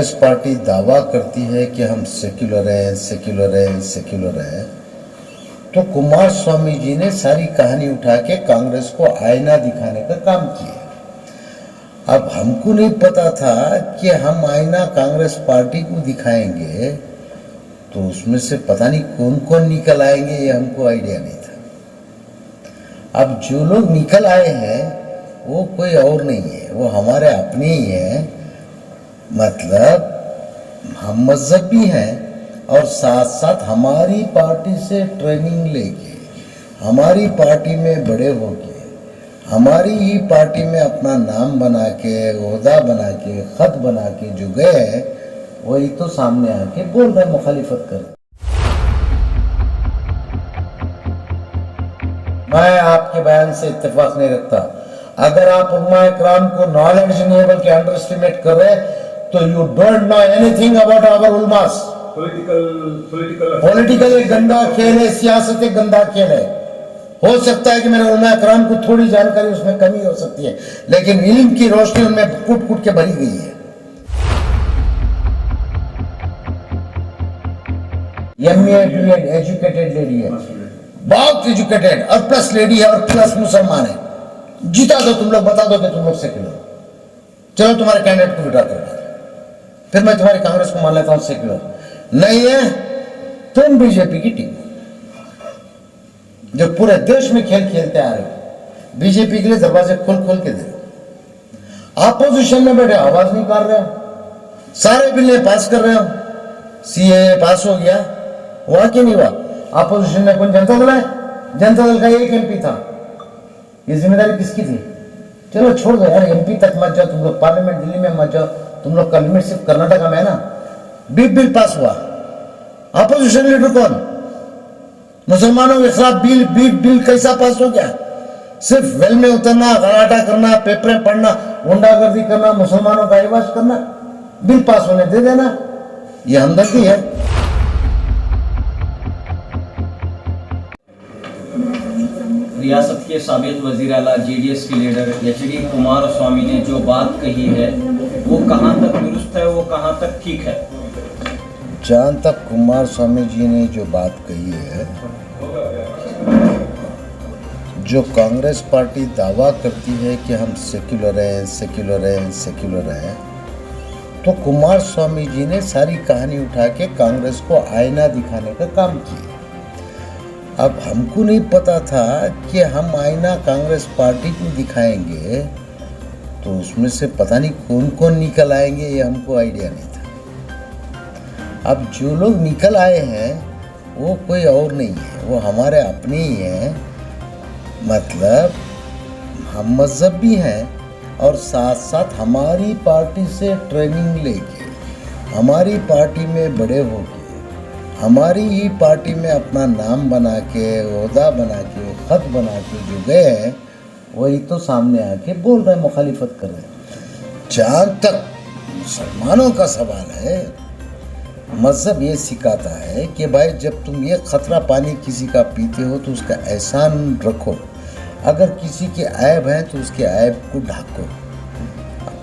Congress party दावा करती है कि हम सेक्युलर हैं, सेक्युलर हैं, सेक्युलर हैं, तो कुमार स्वामी जी ने सारी कहानी उठा के कांग्रेस को आईना दिखाने का काम किया। अब हमको नहीं पता था कि हम आईना कांग्रेस पार्टी को दिखाएंगे तो उसमें से पता नहीं कौन कौन निकल आएंगे, ये हमको आइडिया नहीं था। अब जो लोग निकल आए हैं वो कोई और नहीं है, वो हमारे अपने ही हैं। मतलब हम मजहबी हैं और साथ साथ हमारी पार्टी से ट्रेनिंग लेके, हमारी पार्टी में बड़े होके, हमारी ही पार्टी में अपना नाम बना के, ओहदा बना के, खत बना के जो गए हैं, वही तो सामने आके बोल रहे मुखालिफत कर। मैं आपके बयान से इत्तेफाक नहीं रखता। अगर आप उम्मा इकराम को नॉलेज नहीं बल्कि अंडर एस्टिमेट कर रहे तो you don't know anything about our उलमास। पॉलिटिकल एक गंदा खेल है, सियासत एक गंदा खेल है। हो सकता है कि मेरे उलमा इकराम को थोड़ी जानकारी उसमें कमी हो सकती है, लेकिन इल्म की रोशनी उनमें कूट कूट के भरी गई है। एमए बीएड एजुकेटेड लेडी है, बहुत एजुकेटेड और प्लस लेडी है और प्लस मुसलमान है। जीता दो तुम लोग, बता दो कि तुम लोग सेक्युलर। चलो तुम्हारे कैंडिडेट को विड्रॉ करवा, फिर मैं तुम्हारी कांग्रेस को मान लेता हूं सेक्युलर। नहीं है तुम बीजेपी की टीम जो पूरे देश में खेल खेलते आ रहे हो, बीजेपी के लिए दरवाजे खोल खोल के दे रहे हो। अपोजिशन में बैठे आवाज नहीं कर रहे हो, सारे बिलें पास कर रहे हो। सीए पास हो गया, हुआ कि नहीं हुआ? अपोजिशन में कौन? जनता दल है, जनता दल का एक एमपी था। ये जिम्मेदारी किसकी थी? चलो छोड़ दो यार, एमपी तक मत जाओ तुम लोग, पार्लियामेंट दिल्ली में मत जाओ, तुम लोग का लिमिट सिर्फ कर्नाटका में है ना। बिल पास हुआ, अपोजिशन लीडर कौन? मुसलमानों के खिलाफ बिल कैसा पास हो गया? सिर्फ वेल में उतरना, गलाटा करना, पेपरें पढ़ना, गुंडागर्दी करना, मुसलमानों का इवाज करना, बिल पास होने दे देना, ये हमदर्दी है। रियासत के साबिक वजीर आला जेडीएस के लीडर एचडी कुमार स्वामी ने जो बात कही है वो कहां तक दुरुस्त है, वो कहां तक ठीक है? जहां तक कुमार स्वामी जी ने जो बात कही है, जो कांग्रेस पार्टी दावा करती है कि हम सेक्युलर हैं, सेक्युलर हैं, सेक्युलर हैं, तो कुमार स्वामी जी ने सारी कहानी उठा के कांग्रेस को आईना दिखाने का काम किया। अब हमको नहीं पता था कि हम आईना कांग्रेस पार्टी को दिखाएंगे तो उसमें से पता नहीं कौन कौन निकल आएंगे, ये हमको आइडिया नहीं था। अब जो लोग निकल आए हैं वो कोई और नहीं है, वो हमारे अपने ही हैं। मतलब हम मजहबी हैं और साथ साथ हमारी पार्टी से ट्रेनिंग लेके, हमारी पार्टी में बड़े होके, हमारी ही पार्टी में अपना नाम बना के, ओहदा बना के, खत बना के जो गए हैं, वही तो सामने आके बोल रहे मुखालिफत कर रहे। जहाँ तक मुसलमानों का सवाल है, मजहब ये सिखाता है कि भाई जब तुम ये खतरा पानी किसी का पीते हो तो उसका एहसान रखो, अगर किसी के ऐब हैं तो उसके ऐब को ढाको।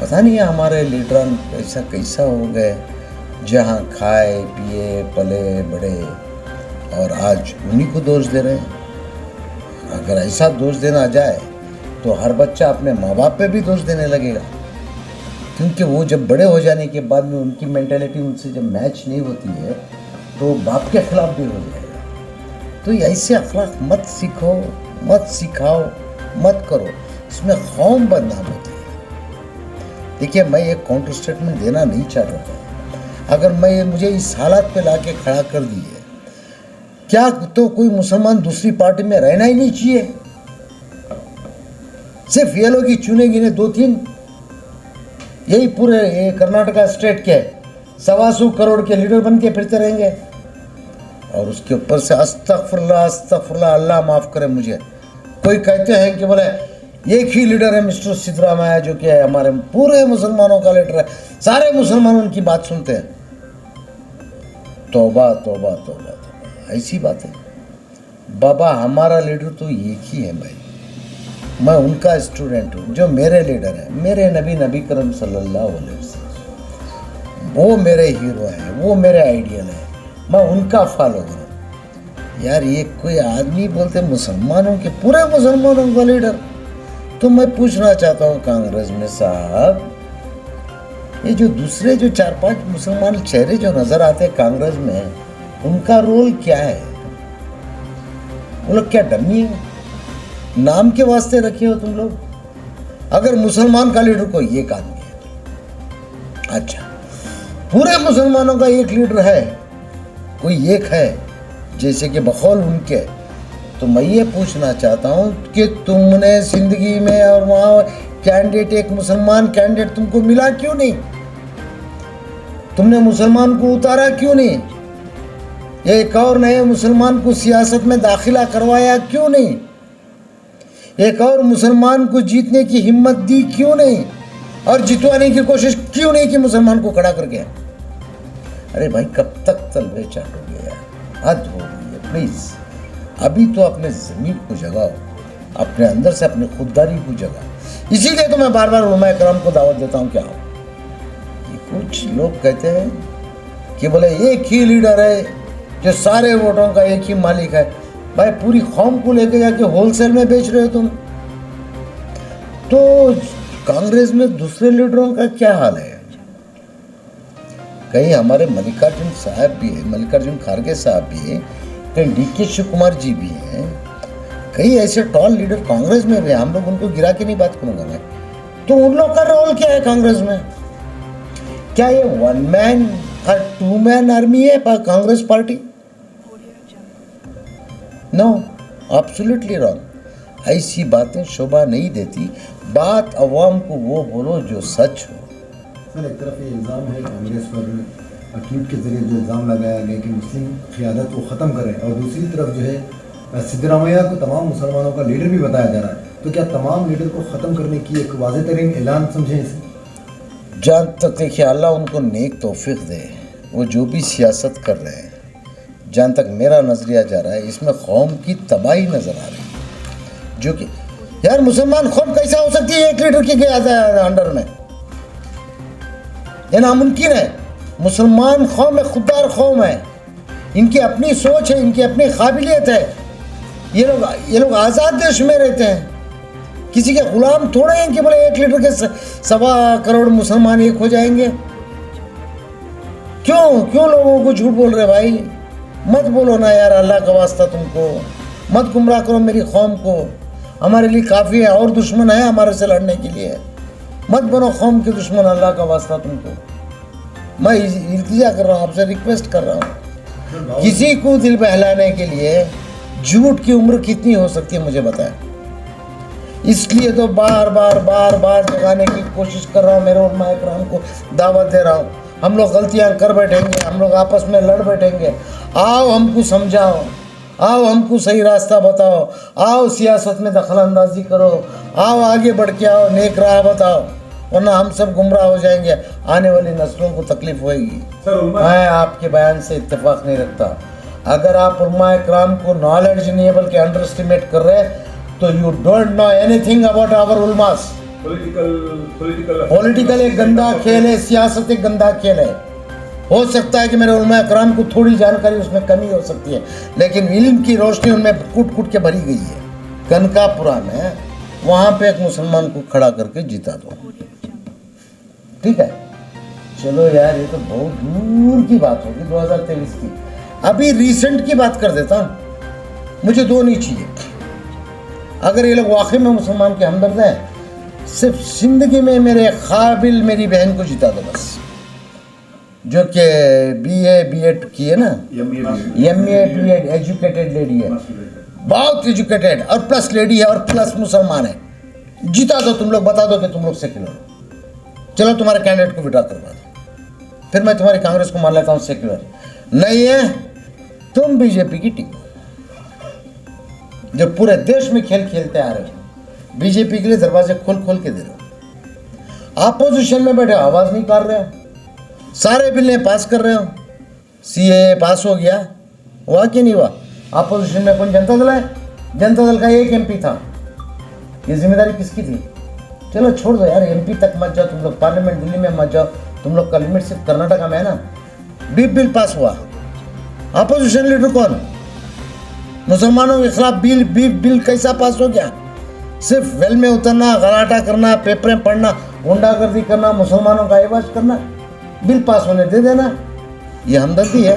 पता नहीं है हमारे लीडर ऐसा कैसा हो गए, जहाँ खाए पिए पले बड़े और आज उन्हीं को दोष दे रहे हैं। अगर ऐसा दोष देना जाए तो हर बच्चा अपने माँ बाप पे भी दोष देने लगेगा, क्योंकि वो जब बड़े हो जाने के बाद में उनकी मेंटालिटी उनसे जब मैच नहीं होती है तो बाप के खिलाफ भी हो जाएगा। तो ऐसे अखलाक मत सीखो, मत सिखाओ, मत करो, इसमें कौम बदनाम होती है। देखिए, मैं एक काउंटर स्टेटमेंट देना नहीं चाह रहा था। अगर मैं मुझे इस हालत पे लाके खड़ा कर दिए, क्या तो कोई मुसलमान दूसरी पार्टी में रहना ही नहीं चाहिए? सिर्फ ये लोग ही चुने गिने 2-3, यही पूरे ये कर्नाटका स्टेट के 125 करोड़ के लीडर बन के फिरते रहेंगे। और उसके ऊपर से अस्तगफुरुल्लाह अस्तगफुरुल्लाह, अल्लाह माफ़ करे मुझे। कोई कहते हैं कि बोले एक ही लीडर है मिस्टर सिद्धरामैया, जो कि हमारे पूरे मुसलमानों का लीडर है, सारे मुसलमान उनकी बात सुनते हैं। तौबा तौबा तौबा तौबा, ऐसी बात है। बाबा हमारा लीडर तो एक ही है भाई, मैं उनका स्टूडेंट हूँ। जो मेरे लीडर है, मेरे नबी करम सल्लल्लाहु अलैहि वसल्लम, वो मेरे हीरो हैं, वो मेरे आइडियल हैं, मैं उनका फॉलोवर हूँ। यार ये कोई आदमी बोलते मुसलमानों के, पूरे मुसलमानों का लीडर। तो मैं पूछना चाहता हूँ कांग्रेस में साहब, ये जो दूसरे जो 4-5 मुसलमान चेहरे जो नजर आते हैं कांग्रेस में, उनका रोल क्या है? वो लोग क्या डमी है? नाम के वास्ते रखे हो तुम लोग? अगर मुसलमान का लीडर कोई एक आदमी है, अच्छा पूरे मुसलमानों का एक लीडर है, कोई एक है जैसे कि बखौल उनके, तो मैं ये पूछना चाहता हूँ कि तुमने जिंदगी में और वहाँ कैंडिडेट, एक मुसलमान कैंडिडेट तुमको मिला क्यों नहीं? तुमने मुसलमान को उतारा क्यों नहीं? एक और नए मुसलमान को सियासत में दाखिला करवाया क्यों नहीं? एक और मुसलमान को जीतने की हिम्मत दी क्यों नहीं? और जितवाने की कोशिश क्यों नहीं की मुसलमान को खड़ा करके? अरे भाई कब तक तलवे चाटोगे यार, हद हो गई है। प्लीज अभी तो अपने ज़मीर को जगाओ, अपने अंदर से अपनी खुददारी को जगाओ। इसीलिए तो मैं बार बार उलमा करम को दावत देता हूँ। क्या हो, ये कुछ लोग कहते हैं कि बोले एक ही लीडर है जो सारे वोटों का एक ही मालिक है। भाई पूरी कौम को लेके जाके होलसेल में बेच रहे हो तुम। तो कांग्रेस में दूसरे लीडरों का क्या हाल है? कहीं हमारे मल्लिकार्जुन साहब भी है, मल्लिकार्जुन खड़गे साहब भी है, कहीं डीके शिव कुमार जी भी हैं, कई ऐसे टॉल लीडर कांग्रेस में भी। हम लोग उनको गिरा के नहीं बात करूंगा मैं। तो उन लोग का रोल क्या है कांग्रेस में? क्या ये 1 मैन और 2 मैन आर्मी है Congress party? No, absolutely wrong. ऐसी बातें शोभा नहीं देती। बात अवाम को वो बोलो जो सच हो। सर एक तरफ ये इल्ज़ाम है कांग्रेस पर ट्वीट के जरिए जो इल्ज़ाम लगाया गया कि मुस्लिम क़ियादत को ख़त्म करें, और दूसरी तरफ जो है सिद्धरामैया को तमाम मुसलमानों का लीडर भी बताया जा रहा है। तो क्या तमाम लीडर को ख़त्म करने की एक वाज़ेह तरीन ऐलान समझें इसे? जहाँ तक देखिए अल्लाह उनको नेक तौफीक दे, वो जो भी सियासत कर रहे हैं, जहाँ तक मेरा नज़रिया जा रहा है इसमें कौम की तबाही नज़र आ रही है। जो कि यार मुसलमान कौम कैसा हो सकती है एक लीडर की अंडर में? ये नामुमकिन है। मुसलमान कौम है, खुददार कौम है, इनकी अपनी सोच है, इनकी अपनी काबिलियत है। ये लोग आज़ाद देश में रहते हैं, किसी के गुलाम थोड़े हैं कि बोले एक लीडर के 1.25 करोड़ मुसलमान एक हो जाएंगे। क्यों लोगों को झूठ बोल रहे भाई? मत बोलो ना यार, अल्लाह का वास्ता तुमको मत गुमराह करो मेरी कौम को। हमारे लिए काफ़ी है, और दुश्मन है हमारे से लड़ने के लिए। मत बनो कौम के दुश्मन, अल्लाह का वास्ता तुमको। मैं इल्तिजा कर रहा हूँ, आपसे रिक्वेस्ट कर रहा हूँ, किसी को दिल बहलाने के लिए झूठ की उम्र कितनी हो सकती है मुझे बताएं। इसलिए तो बार बार जगाने की कोशिश कर रहा हूँ, मेरे उलमा इकराम को दावत दे रहा हूँ। हम लोग गलतियाँ कर बैठेंगे, हम लोग आपस में लड़ बैठेंगे। आओ हमको समझाओ, आओ हमको सही रास्ता बताओ, आओ सियासत में दखल अंदाजी करो, आओ आगे बढ़ के आओ, नेक राह बताओ, वरना हम सब गुमराह हो जाएंगे, आने वाली नस्लों को तकलीफ होएगी। मैं आपके बयान से इत्तेफाक नहीं रखता। अगर आप उलमा इकराम को नॉलेज नहीं है बल्कि अंडर एस्टिमेट कर रहे हैं तो you don't know anything about our उलमास। पॉलिटिकल एक गंदा खेल है, सियासत एक गंदा खेल है। हो सकता है कि मेरे उलमा इकराम को थोड़ी जानकारी उसमें कमी हो सकती है, लेकिन इल्म की रोशनी उनमें कूट के भरी गई है। कनकापुरा में वहाँ पे एक मुसलमान को खड़ा करके जिता दो, ठीक है? चलो यार, ये तो बहुत दूर की बात होगी, 2023 की। अभी रिसेंट की बात कर देता हूँ। मुझे दो नहीं चाहिए। अगर ये लोग वाकई में मुसलमान के हमदर्द हैं, सिर्फ जिंदगी में मेरे काबिल मेरी बहन को जिता दो बस, जो कि BA B.Ed की है ना, MA B.Ed एजुकेटेड लेडी है, बहुत एजुकेटेड और प्लस लेडी है और प्लस मुसलमान है। जिता दो तुम लोग, बता दो कि तुम लोग सेक्युलर हो। चलो तुम्हारे कैंडिडेट को विड्रॉ करवा दो, फिर मैं तुम्हारी कांग्रेस को मान लेता हूँ सेक्युलर। नहीं है, तुम बीजेपी की टीम जो पूरे देश में खेल खेलते आ रहे हो, बीजेपी के लिए दरवाजे खोल के दे रहे हो। अपोजिशन में बैठे आवाज नहीं कर रहे हो, सारे बिलें पास कर रहे हो। CAA पास हो गया, हुआ कि नहीं हुआ? अपोजिशन में कौन? जनता दल है। जनता दल का एक MP था, ये जिम्मेदारी किसकी थी? चलो छोड़ दो यार, MP तक मत जाओ तुम लोग, पार्लियामेंट दिल्ली में मत जाओ, तुम लोग का लिमिट सिर्फ कर्नाटका में है ना। बीफ बिल पास हुआ, अपोजिशन लीडर कौन? मुसलमानों के खिलाफ बीफ बिल कैसा पास हो गया? सिर्फ वेल में उतरना, गलाटा करना, पेपरें पढ़ना, गुंडागर्दी करना, मुसलमानों का एवाज करना, बिल पास होने दे देना, ये हमदर्दी है।